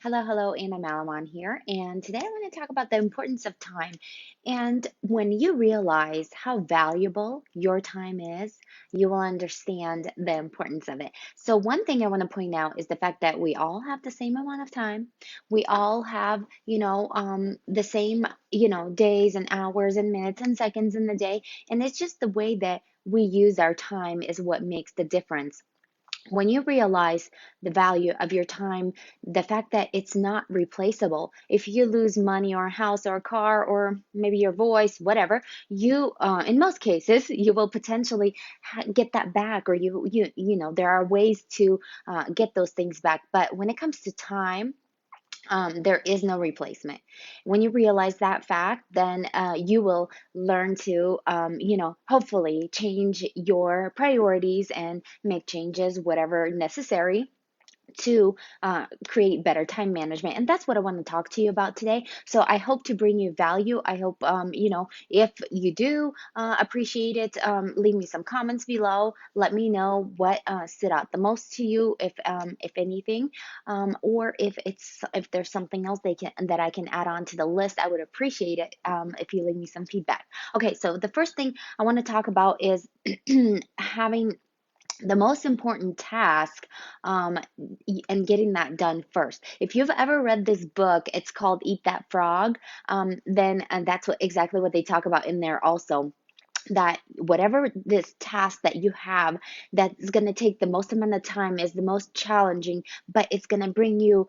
Hello, Anna Malimon here, and today I want to talk about the importance of time. And when you realize how valuable your time is, you will understand the importance of it. So, one thing I want to point out is the fact that we all have the same amount of time. We all have, the same, days and hours and minutes and seconds in the day. And it's just the way that we use our time is what makes the difference when you realize the value of your time, the fact that it's not replaceable, if you lose money or a house or a car or maybe your voice, whatever, in most cases, you will potentially get that back, or there are ways to get those things back. But when it comes to time, there is no replacement. When you realize that fact, then you will learn to, hopefully change your priorities and make changes, whatever necessary, to create better time management. And that's what I want to talk to you about today. So I hope to bring you value. I hope, if you do appreciate it, leave me some comments below. Let me know what stood out the most to you, if anything, or if there's something else that I can add on to the list. I would appreciate it if you leave me some feedback. Okay, so the first thing I want to talk about is having the most important task, um, and getting that done first. If you've ever read this book, it's called Eat That Frog. Then and that's exactly what they talk about in there also. That whatever this task that you have that's going to take the most amount of time is the most challenging, but it's going to bring you,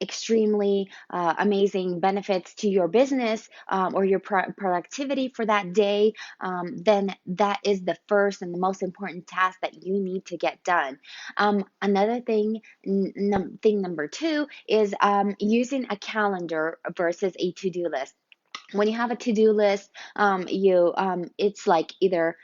extremely amazing benefits to your business, or your productivity for that day, then that is the first and the most important task that you need to get done. Another thing, thing number two is using a calendar versus a to-do list. When you have a to-do list, you it's like either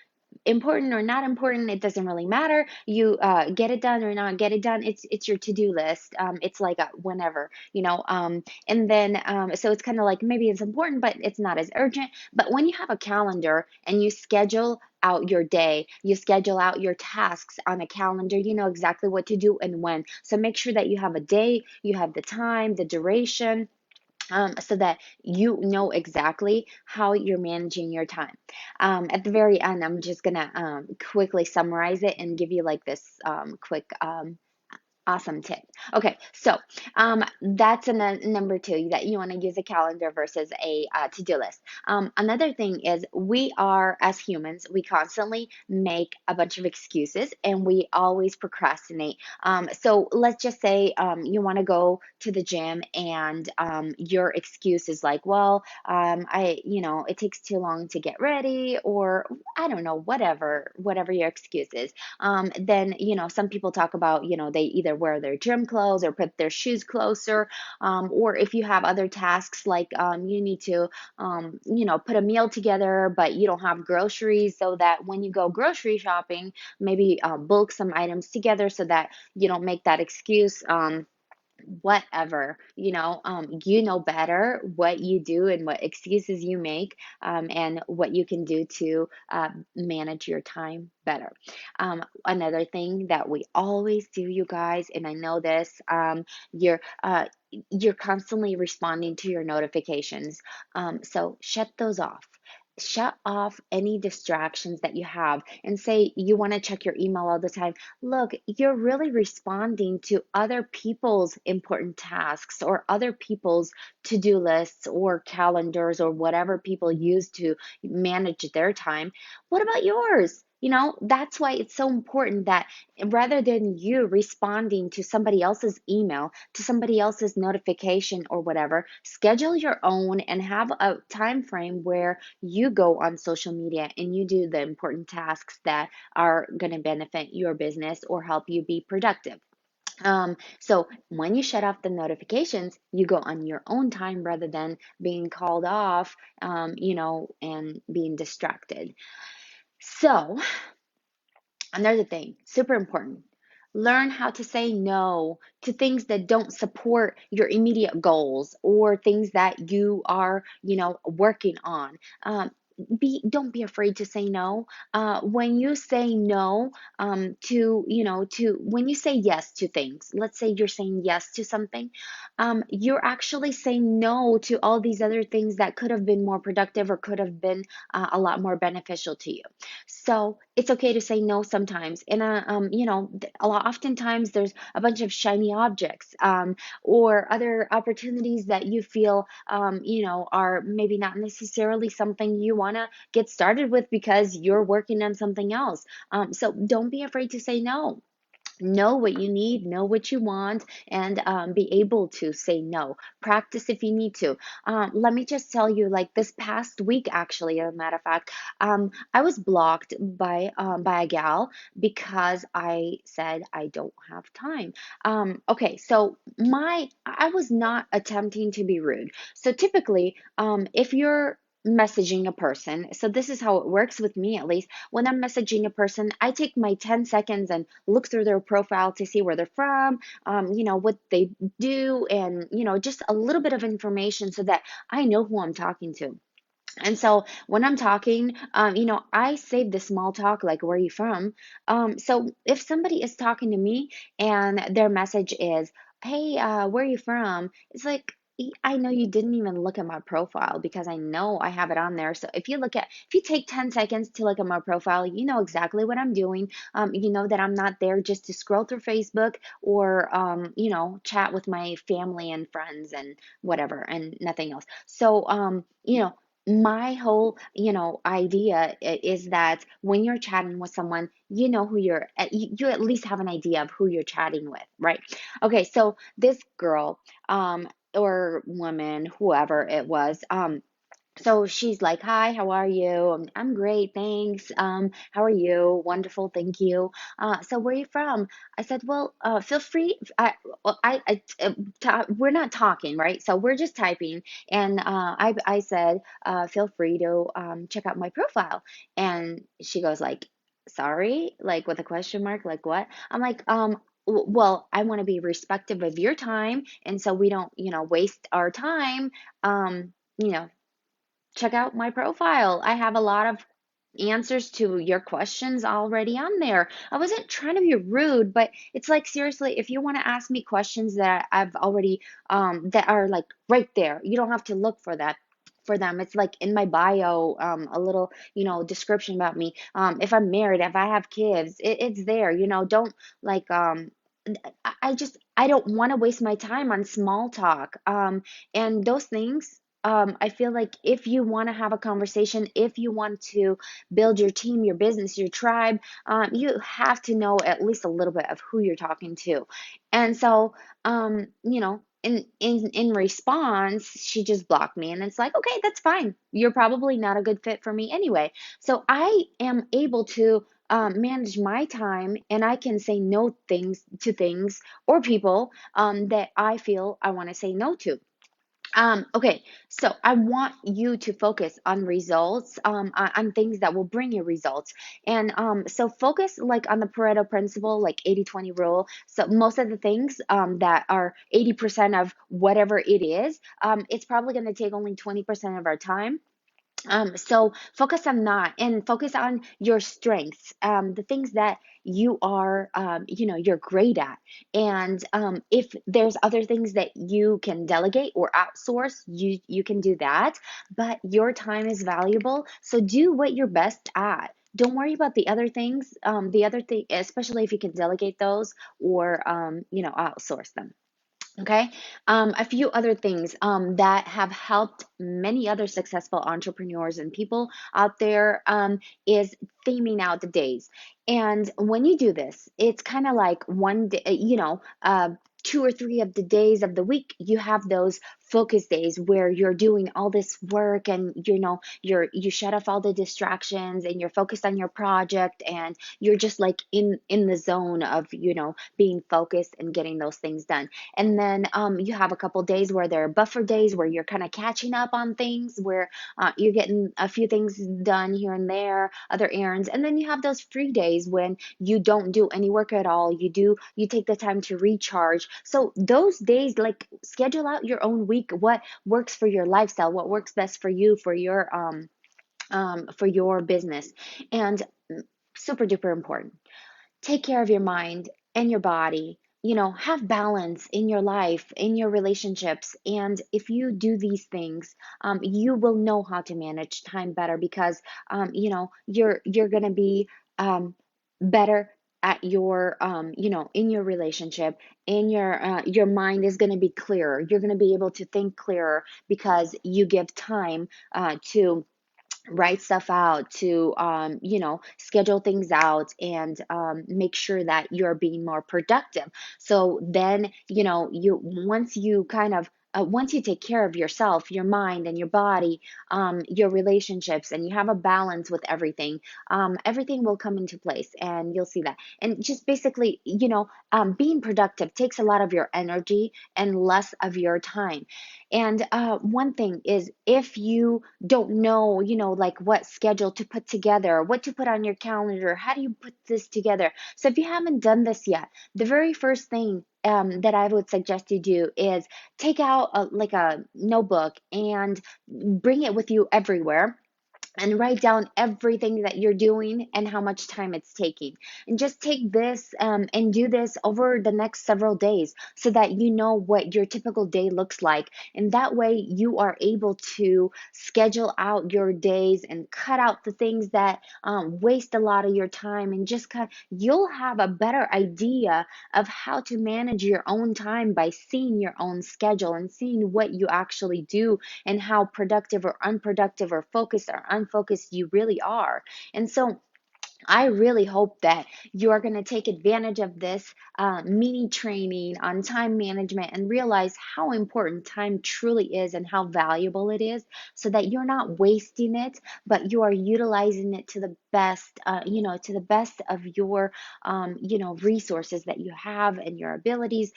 important or not important, it doesn't really matter. You get it done or not get it done, it's your to-do list. It's like a whenever, and then so it's kind of like maybe it's important but it's not as urgent. But when you have a calendar and you schedule out your day, you schedule out your tasks on a calendar, you know exactly what to do and when. So make sure that you have a day, you have the time, the duration, so that you know exactly how you're managing your time. At the very end, I'm just gonna quickly summarize it and give you like this quick awesome tip. Okay, so that's number two, that you want to use a calendar versus a to-do list. Another thing is we are, as humans, we constantly make a bunch of excuses and we always procrastinate. So let's just say you want to go to the gym and your excuse is like, well, it takes too long to get ready, or I don't know, whatever your excuse is. Then some people talk about, they either wear their gym clothes or put their shoes closer, or if you have other tasks like you need to put a meal together but you don't have groceries, so that when you go grocery shopping, maybe bulk some items together so that you don't make that excuse. Whatever, you know better what you do and what excuses you make, and what you can do to manage your time better. Another thing that we always do, you guys, and I know this, you're constantly responding to your notifications, so shut those off. Shut off any distractions that you have, and say you want to check your email all the time. Look, you're really responding to other people's important tasks or other people's to-do lists or calendars or whatever people use to manage their time. What about yours? That's why it's so important that rather than you responding to somebody else's email, to somebody else's notification or whatever, schedule your own and have a time frame where you go on social media and you do the important tasks that are going to benefit your business or help you be productive. So when you shut off the notifications, you go on your own time rather than being called off, and being distracted. So another thing, super important. Learn how to say no to things that don't support your immediate goals or things that you are, working on. don't be afraid to say no. When you say no, to, to when you say yes to things, let's say you're saying yes to something, you're actually saying no to all these other things that could have been more productive or could have been a lot more beneficial to you. So it's okay to say no sometimes. And a lot oftentimes there's a bunch of shiny objects, or other opportunities that you feel, are maybe not necessarily something you want to get started with because you're working on something else. So don't be afraid to say no. Know what you need, know what you want, and be able to say no. Practice if you need to. Let me just tell you, like this past week, actually, as a matter of fact, I was blocked by a gal because I said I don't have time. Okay, so I was not attempting to be rude. So typically, if you're messaging a person, so this is how it works with me, at least when I'm messaging a person, I take my 10 seconds and look through their profile to see where they're from, what they do, and, just a little bit of information so that I know who I'm talking to. And so when I'm talking, I save the small talk, like, where are you from? So if somebody is talking to me and their message is, hey, where are you from? It's like, I know you didn't even look at my profile because I know I have it on there. So if you take 10 seconds to look at my profile, you know exactly what I'm doing. You know that I'm not there just to scroll through Facebook or, chat with my family and friends and whatever and nothing else. So, my whole idea is that when you're chatting with someone, you know who you at least have an idea of who you're chatting with, right? Okay, so this girl, or woman, whoever it was, so she's like, "Hi, how are you?" I'm great, thanks. How are you? Wonderful, thank you. So where are you from? I said, "Well, feel free. We're not talking, right? So we're just typing." And I said, "Feel free to check out my profile." And she goes like, "Sorry," like with a question mark, like what? I'm like, Well, I want to be respectful of your time, and so we don't, waste our time. You know, check out my profile. I have a lot of answers to your questions already on there. I wasn't trying to be rude, but it's like, seriously, if you want to ask me questions that I've already that are like right there, you don't have to look for that for them. It's like in my bio, a little, description about me. If I'm married, if I have kids, it's there. Don't like I don't want to waste my time on small talk. And those things, I feel like if you want to have a conversation, if you want to build your team, your business, your tribe, you have to know at least a little bit of who you're talking to. And so, in response, she just blocked me, and it's like, okay, that's fine. You're probably not a good fit for me anyway. So I am able to manage my time, and I can say no things to things or people that I feel I want to say no to. Okay, so I want you to focus on results, on things that will bring you results. And so focus like on the Pareto principle, like 80/20 rule. So most of the things that are 80% of whatever it is, it's probably going to take only 20% of our time. So focus on that and focus on your strengths, the things that you are, you're great at. And if there's other things that you can delegate or outsource, you can do that. But your time is valuable, so do what you're best at. Don't worry about the other things. The other thing, especially if you can delegate those or outsource them. Okay. A few other things that have helped many other successful entrepreneurs and people out there is theming out the days. And when you do this, it's kind of like one day, 2 or 3 of the days of the week, you have those focus days where you're doing all this work and you shut off all the distractions and you're focused on your project and you're just like in the zone of being focused and getting those things done. And then you have a couple days where there are buffer days where you're kind of catching up on things, where you're getting a few things done here and there, other errands. And then you have those free days when you don't do any work at all. You take the time to recharge. So those days, like, schedule out your own week, what works for your lifestyle, what works best for you, for your for your business. And super duper important, take care of your mind and your body. Have balance in your life, in your relationships. And if you do these things, you will know how to manage time better, because you're gonna be better at your in your relationship, in your mind is going to be clearer. You're going to be able to think clearer because you give time to write stuff out, to schedule things out, and make sure that you're being more productive. So then you once you kind of once you take care of yourself, your mind and your body, your relationships, and you have a balance with everything, everything will come into place, and you'll see that. And just basically, being productive takes a lot of your energy and less of your time. And one thing is, if you don't know, like what schedule to put together, what to put on your calendar, how do you put this together? So if you haven't done this yet, the very first thing that I would suggest you do is take out like a notebook and bring it with you everywhere, and write down everything that you're doing and how much time it's taking. And just take this and do this over the next several days, so that you know what your typical day looks like. And that way you are able to schedule out your days and cut out the things that waste a lot of your time, and just kind of, you'll have a better idea of how to manage your own time by seeing your own schedule and seeing what you actually do, and how productive or unproductive or focused or unfocused you really are. And so I really hope that you are going to take advantage of this mini training on time management, and realize how important time truly is and how valuable it is, so that you're not wasting it, but you are utilizing it to the best, to the best of your, resources that you have and your abilities,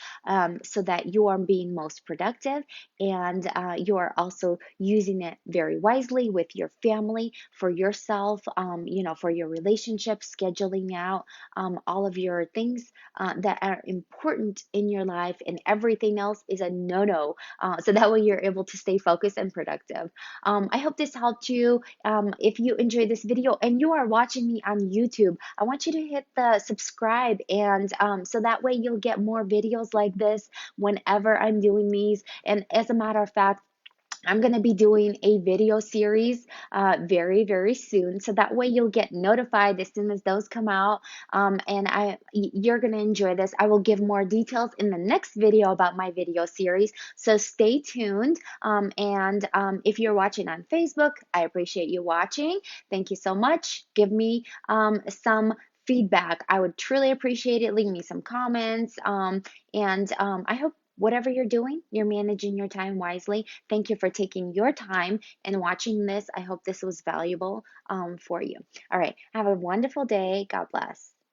so that you are being most productive, and you are also using it very wisely with your family, for yourself, for your relationship, scheduling out all of your things that are important in your life, and everything else is a no-no. So that way you're able to stay focused and productive. I hope this helped you. If you enjoyed this video and you are watching me on YouTube, I want you to hit the subscribe, and so that way you'll get more videos like this whenever I'm doing these. And as a matter of fact, I'm going to be doing a video series very, very soon. So that way you'll get notified as soon as those come out. And you're going to enjoy this. I will give more details in the next video about my video series. So stay tuned. And if you're watching on Facebook, I appreciate you watching. Thank you so much. Give me some feedback. I would truly appreciate it. Leave me some comments. And I hope whatever you're doing, you're managing your time wisely. Thank you for taking your time and watching this. I hope this was valuable for you. All right. Have a wonderful day. God bless.